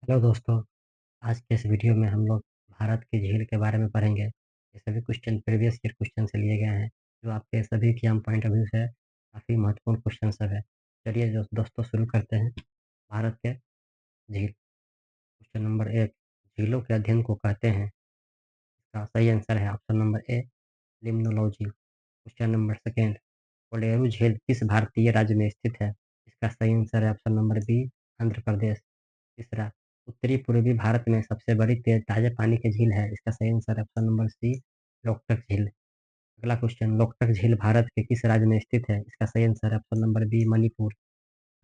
Hello दोस्तों, आज के इस वीडियो में हम लोग भारत की झील के बारे में पढ़ेंगे। ये सभी क्वेश्चन प्रीवियस ईयर क्वेश्चन से लिए गए हैं, जो आपके सभी एग्ज़ाम पॉइंट ऑफ व्यू से काफ़ी महत्वपूर्ण क्वेश्चन सब है। चलिए दोस्तों शुरू करते हैं। भारत के झील, क्वेश्चन नंबर 1, झीलों के अध्ययन को कहते हैं। इसका सही आंसर है option number A, limnology. Question number 2, Kolleru झील किस भारतीय राज्य में स्थित है? इसका सही आंसर है option number B, Andhra Pradesh. तीसरा, उत्तरी पूर्वी भारत में सबसे बड़ी ताजे पानी की झील है। इसका सही आंसर है ऑप्शन नंबर सी, लोकटक झील। अगला क्वेश्चन, लोकटक झील भारत के किस राज्य में स्थित है? इसका सही आंसर है ऑप्शन नंबर बी, मणिपुर।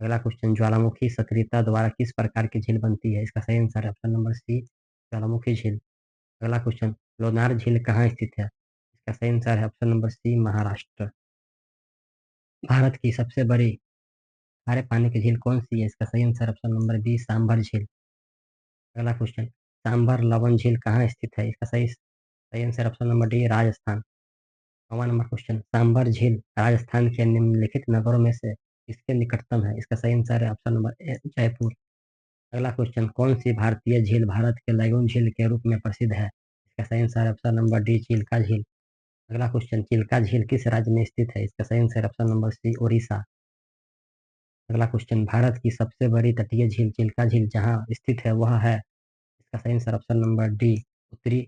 अगला क्वेश्चन, ज्वालामुखी सक्रियता द्वारा किस प्रकार की झील बनती है? इसका सही आंसर है ऑप्शन नंबर सी, ज्वालामुखी झील। अगला क्वेश्चन, लोनार झील कहाँ स्थित है? इसका सही आंसर है option number C, Maharashtra. Bharat की सबसे बड़ी खारे पानी की झील कौन सी है? इसका सही answer option number B, Sambhar झील। अगला क्वेश्चन, सांभर लवन झील कहाँ स्थित है? इसका सही सही answer option number D, Rajasthan. 9वां नंबर क्वेश्चन, सांभर झील राजस्थान के निम्नलिखित नगरों में से किसके निकटतम है? इसका सही आंसर है ऑप्शन नंबर ए, जयपुर। अगला क्वेश्चन, कौन सी भारतीय झील भारत के लैगून झील के रूप में प्रसिद्ध है? इसका सही आंसर है ऑप्शन नंबर डी, चिल्का झील। अगला क्वेश्चन, चिल्का झील किस राज्य में स्थित है? इसका सही answer option number C, Orissa. अगला क्वेश्चन, भारत की सबसे बड़ी तटीय झील चिल्का झील जहाँ स्थित है वह है? इसका सही आंसर ऑप्शन नंबर डी, उत्तरी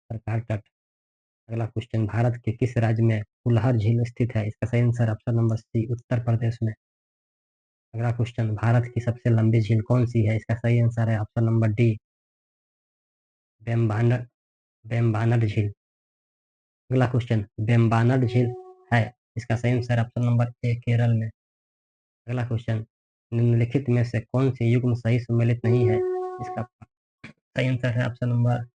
सरकार तट। अगला क्वेश्चन, भारत के किस राज्य में फुलहर झील स्थित है? इसका सही आंसर ऑप्शन नंबर सी, उत्तर प्रदेश में। अगला क्वेश्चन, भारत की सबसे लंबी झील कौन सी है? इसका सही आंसर है ऑप्शन नंबर डी, बेम्बानर बेम्बानर झील। अगला क्वेश्चन, बेम्बानर झील है, इसका सही answer option number A, Kerala में। अगला क्वेश्चन, निम्नलिखित में से कौन सी युग्म सही सम्मिलित नहीं है? इसका सही आंसर है option number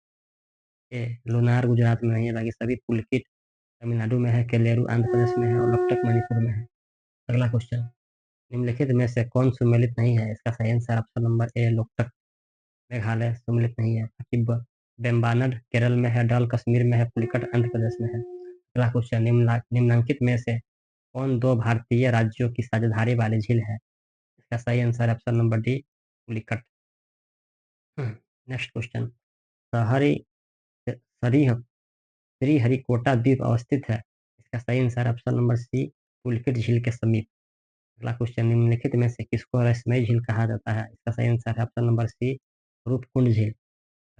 A, lunar Gujarat में नहीं है, बाकी सभी पुलकित तमिलनाडु में है, केलेरू आंध्र प्रदेश में है और लोकटक मणिपुर में है। अगला क्वेश्चन, निम्नलिखित में से कौन सम्मिलित नहीं है? इसका सही answer option number A, Loktak Meghalaya सम्मिलित नहीं है। बेम्बानड केरल में है, डल कश्मीर में है, पुलिकट आंध्र प्रदेश में है। अगला क्वेश्चन, निम्नलिखित में से कौन दो भारतीय राज्यों की साझेदारी वाली झील है? इसका सही answer option number D, Pulicat. Next question, शहरी सरीह श्रीहरिकोटा द्वीप अवस्थित है। इसका सही answer option number C, Pulicat झील के समीप। अगला क्वेश्चन, निम्नलिखित में से किसको रहस्यमय झील कहा जाता है? इसका सही आंसर है ऑप्शन नंबर सी, रूपकुंड झील।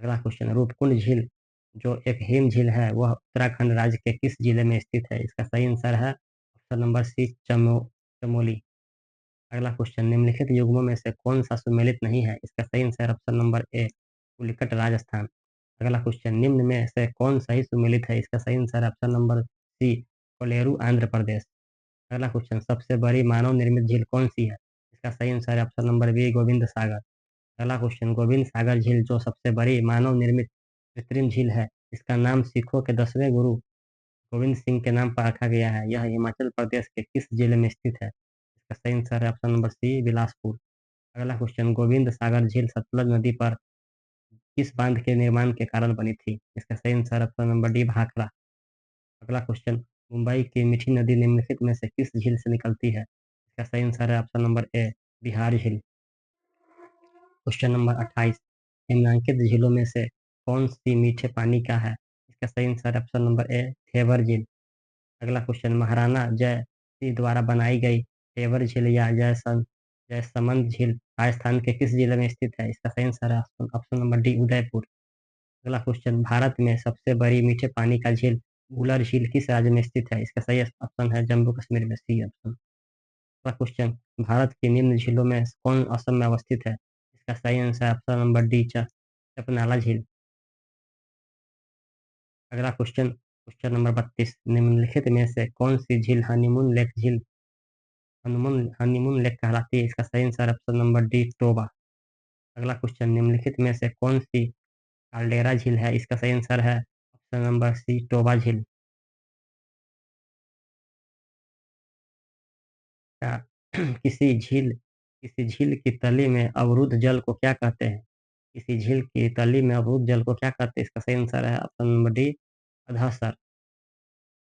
अगला क्वेश्चन, रूपकुंड झील जो एक हिम झील है वह उत्तराखंड राज्य के किस जिले में स्थित है? इसका सही आंसर है ऑप्शन नंबर सी, चमोली। अगला क्वेश्चन, निम्नलिखित युग्मों में से कौन सा सुमेलित नहीं है? इसका सही answer option number A, Pulicat Rajasthan. अगला क्वेश्चन, निम्न में से कौन सही सुमेलित है? इसका सही answer option number C, Kolleru Andhra Pradesh. अगला क्वेश्चन, सबसे बड़ी मानव निर्मित झील कौन सी है? इसका सही आंसर है ऑप्शन नंबर बी, गोविंद सागर। अगला क्वेश्चन, गोविंद सागर झील जो सबसे बड़ी मानव निर्मित कृत्रिम झील है, इसका नाम सिखों के 10वें गुरु गोविंद सिंह के नाम पर रखा गया है। यह हिमाचल प्रदेश के किस जिले में स्थित है? इसका सही आंसर है ऑप्शन नंबर सी, बिलासपुर। अगला क्वेश्चन, गोविंद सागर झील सतलज नदी पर किस बांध के निर्माण के कारण बनी थी? इसका सही answer option number D, Bhakra. अगला क्वेश्चन, मुंबई की मीठी नदी निम्नलिखित में से किस झील से निकलती है? इसका सही आंसर है ऑप्शन नंबर ए, बिहार झील। क्वेश्चन नंबर 28, निम्नलिखित झीलों में से कौन सी मीठे पानी का है? इसका सही आंसर है ऑप्शन नंबर ए, थेवर झील। अगला क्वेश्चन, महाराणा जय सिंह द्वारा बनाई गई थेवर झील या जयसमंद झील राजस्थान के किस जिले में स्थित है? इसका सही आंसर है ऑप्शन नंबर डी, उदयपुर। अगला क्वेश्चन, भारत में सबसे बड़ी मीठे पानी का झील वुलर झील किस राज्य में स्थित है? इसका सही ऑप्शन है जम्मू कश्मीर में, सी ऑप्शन। अगला क्वेश्चन, भारत की निम्न झीलों में कौन असम में अवस्थित है? इसका सही आंसर है ऑप्शन नंबर डी, चपनाला झील। अगला क्वेश्चन, क्वेश्चन नंबर 32, निम्नलिखित में से कौन सी झील हनीमून लेक कहलाती है? इसका सही answer option number D, Toba. अगला क्वेश्चन, निम्नलिखित में से कौन सी काल्डेरा झील है? इसका सही आंसर है ऑप्शन नंबर सी, टोबा झील। क्या किसी झील की तली में अवरुद्ध जल को क्या कहते हैं? किसी झील की तली में अवरुद्ध जल को क्या कहते हैं? इसका सही आंसर है ऑप्शन नंबर डी, अधःसर।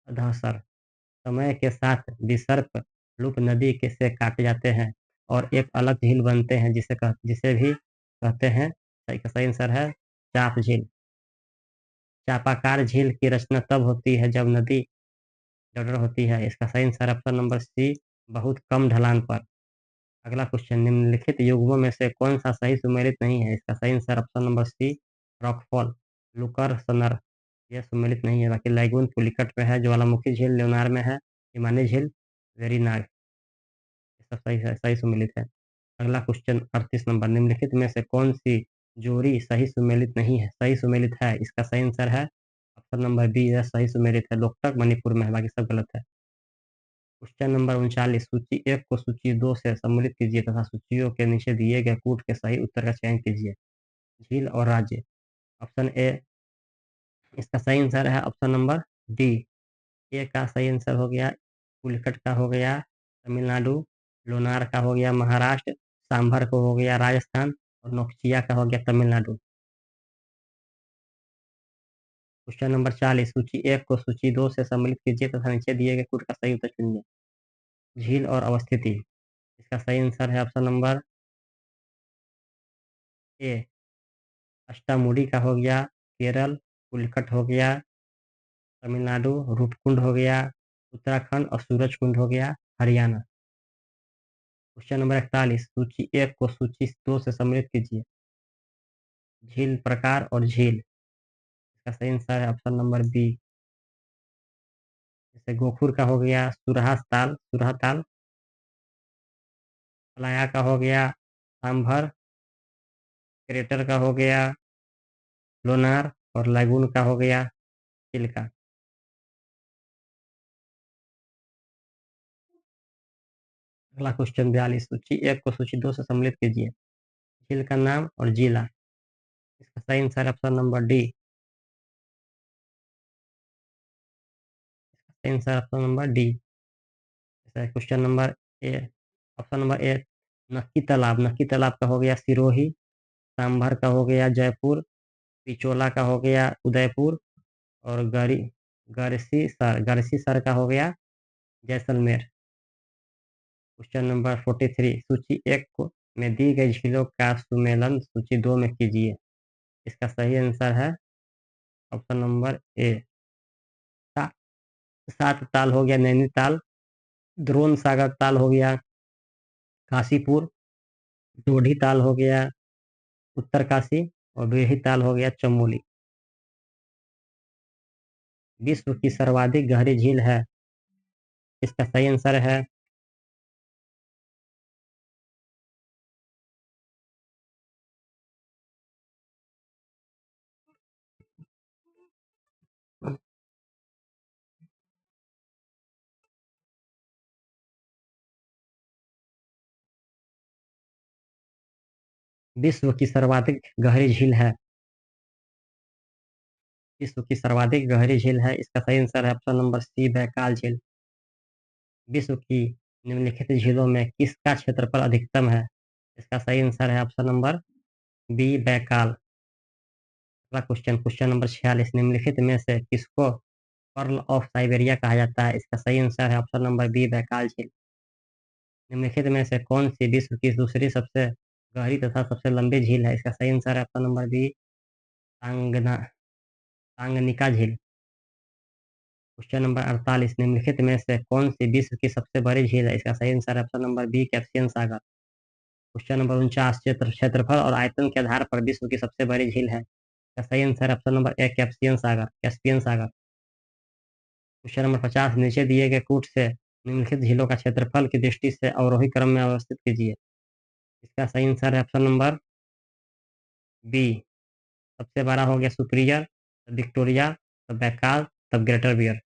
अधःसर समय के साथ विसर्प लूप नदी के से काटे जाते हैं और एक अलग झील बनते हैं जिसे भी कहते हैं? इसका सही आंसर है चाप झील। चापाकार झील की रचना तब होती है जब नदी जर्जर होती है। इसका सही आंसर ऑप्शन नंबर सी, बहुत कम ढलान पर। अगला क्वेश्चन, निम्नलिखित युग्मों में से कौन सा सही सुमेलित नहीं है? इसका सही answer option number C, rockfall. लुकर सनर, यह सुमेलित नहीं है। बाकी लैगून पुलिकट में है, ज्वालामुखी झील लेवनार में है, हिमानी झील वेरीनाग, ये सब सही सुमेलित है। अगला क्वेश्चन 38 नंबर, निम्नलिखित में से कौन सी जोड़ी सही सुमेलित नहीं है? सही सुमेलित है। इसका सही आंसर है ऑप्शन नंबर बी, यह सही सुमेलित है। लोकटक मणिपुर में है, बाकी सब गलत है। क्वेश्चन नंबर 39, सूची 1 को सूची 2 से सम्मिलित कीजिए तथा सूचियों के नीचे दिए गए कूट के सही उत्तर का चयन कीजिए। झील और राज्य। ऑप्शन ए, इसका सही आंसर है ऑप्शन नंबर डी। ए का सही आंसर हो गया, पुलिकट का हो गया तमिलनाडु, लोनार का हो गया महाराष्ट्र, सांभर को हो गया राजस्थान और नोक्चिया का हो गया तमिलनाडु। क्वेश्चन नंबर 40, सूची 1 को सूची 2 से सम्मिलित कीजिए तथा नीचे दिए गए कूट का सही उत्तर चुनिए। झील और अवस्थिति। इसका सही आंसर है ऑप्शन नंबर ए, अष्टामुडी का हो गया केरल, पुलिकट हो गया तमिलनाडु, रूपकुंड हो गया उत्तराखंड और सूरजकुंड हो गया हरियाणा। क्वेश्चन नंबर 41, सूची 1 को सूची 2 से सम्मिलित कीजिए। झील प्रकार और झील। इसका सही आंसर है ऑप्शन नंबर बी। जैसे गोखुर का हो गया सुरहा ताल, पलाया का हो गया सांभर, क्रेटर का हो गया लोनार और लैगून का हो गया चिल्का। अगला क्वेश्चन 42, सूची 1 को सूची 2 से सम्मिलित कीजिए। झील का नाम और जिला। इसका सही आंसर है ऑप्शन नंबर डी। सही आंसर ऑप्शन नंबर डी। जैसे question number A, option number A, नक्की तालाब का हो गया सिरोही, सांभर का हो गया जयपुर, पिचोला का हो गया उदयपुर और गरसीसर का हो गया जैसलमेर। क्वेश्चन नंबर 43, सूची 1 को में दी गई झीलों का सुमेलन सूची 2 में कीजिए। इसका सही आंसर है ऑप्शन नंबर ए, सा, सात ताल हो गया नैनीताल, द्रोण सागर ताल हो गया काशीपुर, ढोढी ताल हो गया उत्तरकाशी और बिरही ताल हो गया चमोली। विश्व की सर्वाधिक गहरी झील है। इसका सही आंसर है 'विश्व की सर्वाधिक गहरी झील है'। विश्व की सर्वाधिक गहरी झील है, इसका सही आंसर है ऑप्शन नंबर सी, बैकाल झील। विश्व की निम्नलिखित झीलों में किसका क्षेत्रफल अधिकतम है? इसका सही आंसर है ऑप्शन नंबर बी, बैकाल। अगला क्वेश्चन नंबर 46, निम्नलिखित में से किसको पर्ल ऑफ साइबेरिया कहा जाता है? इसका सही आंसर है ऑप्शन नंबर बी, बैकाल झील। निम्नलिखित में से कौन सी विश्व की दूसरी सबसे गहरी तथा सबसे लंबी झील है? इसका सही आंसर है ऑप्शन नंबर बी, तांगना तांगनिका झील। क्वेश्चन नंबर 48, निम्नलिखित में से कौन सी विश्व की सबसे बड़ी झील है? इसका सही आंसर है ऑप्शन नंबर बी, कैस्पियन सागर। क्वेश्चन नंबर 49, क्षेत्रफल और आयतन के आधार पर विश्व की सबसे बड़ी झील है। इसका सही आंसर है option number A, Caspian Sagar. Question number 50, नीचे दिए गए कूट से निम्नलिखित झीलों का क्षेत्रफल की दृष्टि से अवरोही क्रम में अवस्थित कीजिए। इसका सही आंसर है ऑप्शन नंबर बी, सबसे बड़ा हो गया सुपीरियर, तब विक्टोरिया, तब बैकाल, तब ग्रेटर बियर।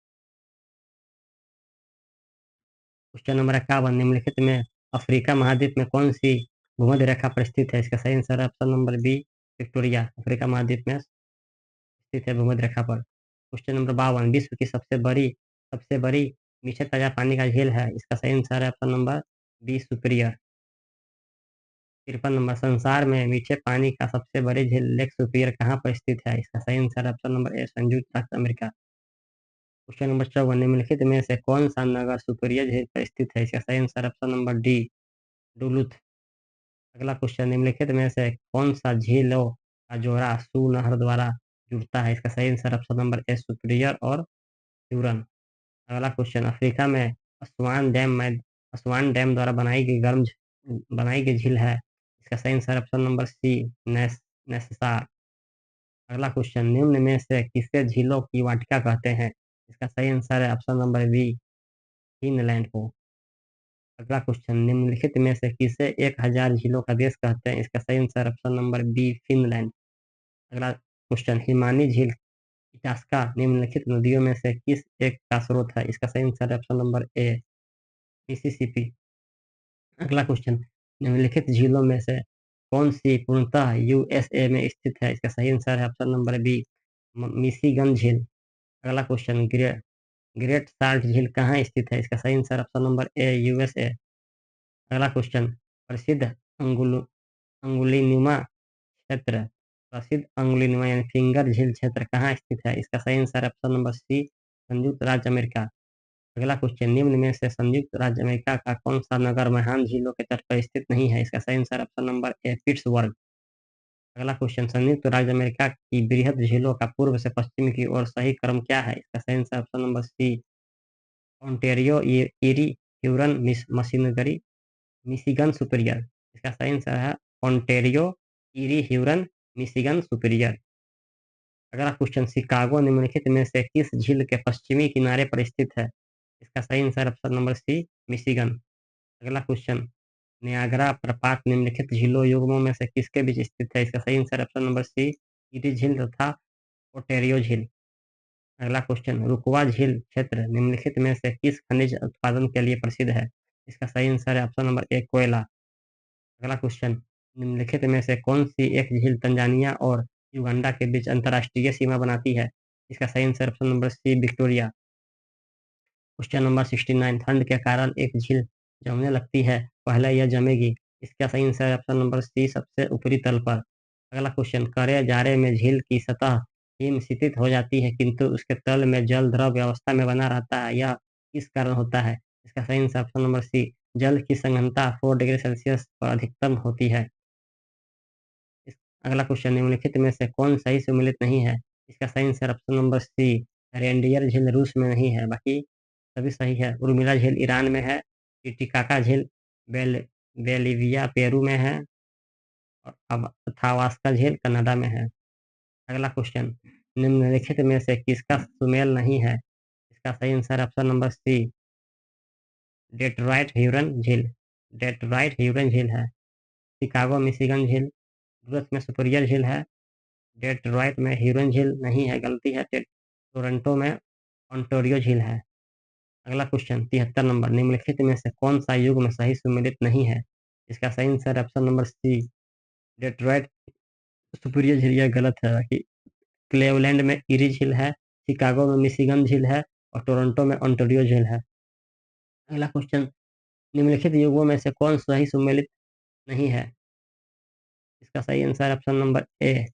क्वेश्चन नंबर 51, निम्नलिखित में अफ्रीका महाद्वीप में कौन सी भूमध्य रेखा पर स्थित है? इसका सही आंसर है option number B, Victoria, Africa महाद्वीप में स्थित है भूमध्य रेखा पर। क्वेश्चन नंबर 52, विश्व की सबसे बड़ी मीठे ताजा पानी का झील है। इसका सही आंसर है option number B, Superior. 53 number, संसार में मीठे पानी का सबसे बड़ी झील लेक सुपीरियर कहाँ पर स्थित है? इसका सही आंसर है ऑप्शन नंबर ए, संयुक्त राज्य अमेरिका। क्वेश्चन नंबर 54, निम्नलिखित में से कौन सा नगर सुपीरियर झील पर स्थित है? इसका सही answer option number D, Duluth. अगला क्वेश्चन, निम्नलिखित में से कौन-सा झीलों का जोड़ा सू नहर द्वारा जुड़ता है? इसका सही answer option number A superior और ह्यूरन। अगला क्वेश्चन, अफ्रीका में असवान डैम द्वारा बनाई गई झील है। इसका सही आंसर ऑप्शन नंबर सी नेस्सार। अगला क्वेश्चन, निम्न में से किसे झीलों की वाटिका कहते हैं? इसका सही आंसर है ऑप्शन नंबर बी फिनलैंड को। अगला क्वेश्चन, निम्नलिखित में से किसे 1000 झीलों का देश कहते हैं? इसका सही answer option number B Finland. अगला क्वेश्चन, हिमानी झील इटास्का निम्नलिखित नदियों में से किस एक का स्रोत है? इसका सही आंसर है ऑप्शन नंबर ए मिसिसिपी। अगला क्वेश्चन, निम्नलिखित झीलों में से कौन सी पूर्णतः यूएसए में स्थित है? इसका सही आंसर है ऑप्शन नंबर बी मिशिगन झील। अगला क्वेश्चन, ग्रेट साल्ट झील कहाँ स्थित है? इसका सही answer option number A USA. अगला क्वेश्चन, प्रसिद्ध अंगुल अंगुलीनुमा क्षेत्र प्रसिद्ध अंगुलीनुमा यानी फिंगर झील क्षेत्र कहाँ स्थित है? इसका सही आंसर ऑप्शन नंबर सी संयुक्त राज्य अमेरिका। अगला क्वेश्चन, निम्न में से संयुक्त राज्य अमेरिका का कौन सा नगर महान झीलों के तट पर स्थित नहीं है? इसका सही answer option number A Pittsburgh. अगला क्वेश्चन, संयुक्त राज्य अमेरिका की बृहद झीलों का पूर्व से पश्चिम की ओर सही क्रम क्या है? इसका सही answer option number C Ontario Erie Huron मशीनरी मिशिगन सुपीरियर। इसका सही आंसर है Ontario Erie Huron Michigan Superior. अगला क्वेश्चन, शिकागो निम्नलिखित में से किस झील के पश्चिमी किनारे पर स्थित है? इसका सही answer option number C Michigan. अगला क्वेश्चन, नियाग्रा प्रपात निम्नलिखित झीलों युग्मों में से किसके बीच स्थित है? इसका सही आंसर ऑप्शन नंबर सी इरी झील तथा ओटेरियो झील। अगला क्वेश्चन, रुकवा झील क्षेत्र निम्नलिखित में से किस खनिज उत्पादन के लिए प्रसिद्ध है? इसका सही आंसर है ऑप्शन नंबर ए कोयला। अगला क्वेश्चन, निम्नलिखित में से कौन सी एक झील तंजानिया और युगांडा के बीच अंतर्राष्ट्रीय सीमा बनाती है? इसका सही answer option number C Victoria. Question number 69, ठंड के कारण एक झील जमने लगती है, पहले यह जमेगी। इसका सही आंसर है ऑप्शन नंबर सी सबसे ऊपरी तल पर। अगला क्वेश्चन, करे जाड़े में झील की सतह हिमशितित हो जाती है किंतु उसके तल में जल द्रव अवस्था में बना रहता है, यह किस कारण होता है? इसका सही आंसर ऑप्शन नंबर सी जल की सघनता 4 डिग्री सेल्सियस पर अधिकतम होती है। अगला क्वेश्चन, निम्नलिखित में से कौन सही सम्मिलित नहीं है? इसका सही answer option number C reindeer झील रूस में नहीं है, बाकी सभी सही है। उर्मिला झील ईरान में है। टिटिकाका झील बेलिविया पेरू में है और अब अथावास्का झील कनाडा में है। अगला क्वेश्चन, निम्नलिखित में से किसका सुमेल नहीं है? इसका सही answer option number C Detroit Huron झील। डेट्रॉइट ह्यूरन झील है। शिकागो मिशिगन झील यूएस में सुपीरियर झील है। डेट्रॉइट में ह्यूरन झील नहीं है, गलती है। टोरंटो में ओंटारियो झील है। अगला क्वेश्चन 73 नंबर, निम्नलिखित में से कौन सा युग्म सही सुमेलित नहीं है? इसका सही answer option number C Detroit Superior झील, यह गलत है। बाकी क्लेवलैंड में इरी झील है, शिकागो में मिशिगन झील है और टोरंटो में ओंटारियो झील है। अगला क्वेश्चन, निम्नलिखित युग्मों में से कौन सही सुमेलित नहीं है? इसका सही answer option number A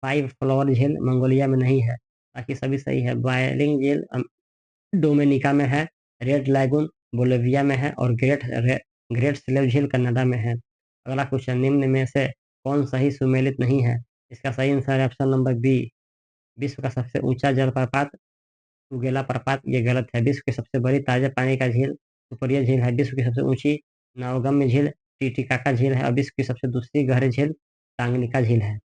5 flower झील मंगोलिया में नहीं है, बाकी सभी सही है। बायलिंग झील डोमिनिका में है, रेड लैगून बोलिविया में है और ग्रेट स्लेव झील कनाडा में है। अगला क्वेश्चन, निम्न में से कौन सही सुमेलित नहीं है? इसका सही आंसर है ऑप्शन नंबर बी विश्व का सबसे ऊंचा जलप्रपात टूगेला प्रपात, ये गलत है। विश्व की सबसे बड़ी ताजे पानी का झील सुपरिया झील है। विश्व की सबसे ऊंची नवगम्य झील टिटिकाका झील है और विश्व की सबसे दूसरी गहरी झील टांगनिका झील है।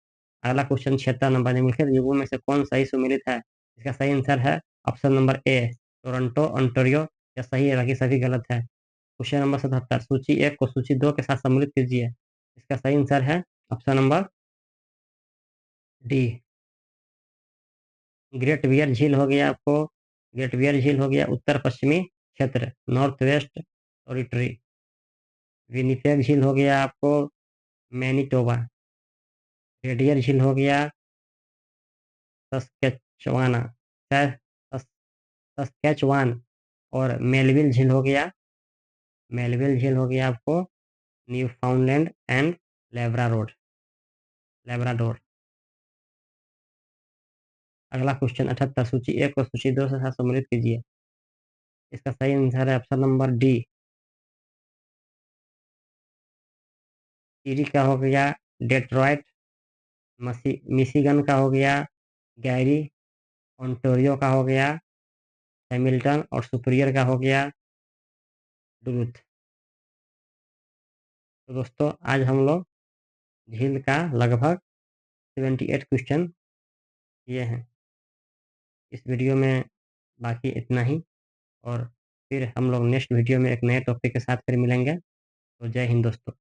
अगला क्वेश्चन 76 नंबर, निम्नलिखित युगों में से कौन सही सुमेलित है? इसका सही आंसर है option number A Toronto Ontario, यह सही है, बाकी सभी गलत है। क्वेश्चन नंबर 77, सूची 1 को सूची 2 के साथ सम्मिलित कीजिए। इसका सही आंसर है option number D Great Bear झील हो गया आपको। ग्रेट बियर झील हो गया उत्तर पश्चिमी क्षेत्र नॉर्थ वेस्ट टेरिटरी। विनिपेग झील हो गया आपको मैनिटोबा। रेडियर झील हो गया सस्केचवाना सस- सस्केचवान। और मेलविल झील हो गया आपको न्यूफाउंडलैंड एंड लेब्राडोर। अगला क्वेश्चन 78, सूची 1 को सूची 2 से साथ सम्मिलित कीजिए। इसका सही आंसर है ऑप्शन नंबर डी ईरी का हो गया, डेट्रॉइट, मिशिगन का हो गया, गैरी, ओंटारियो का हो गया, हैमिल्टन और सुपीरियर का हो गया डुलुथ। तो दोस्तों आज हम लोग झील का लगभग 78 क्वेश्चन किए हैं। इस वीडियो में बाकी इतना ही, और फिर हम लोग नेक्स्ट वीडियो में एक नए टॉपिक के साथ फिर मिलेंगे। तो जय हिंद दोस्तों।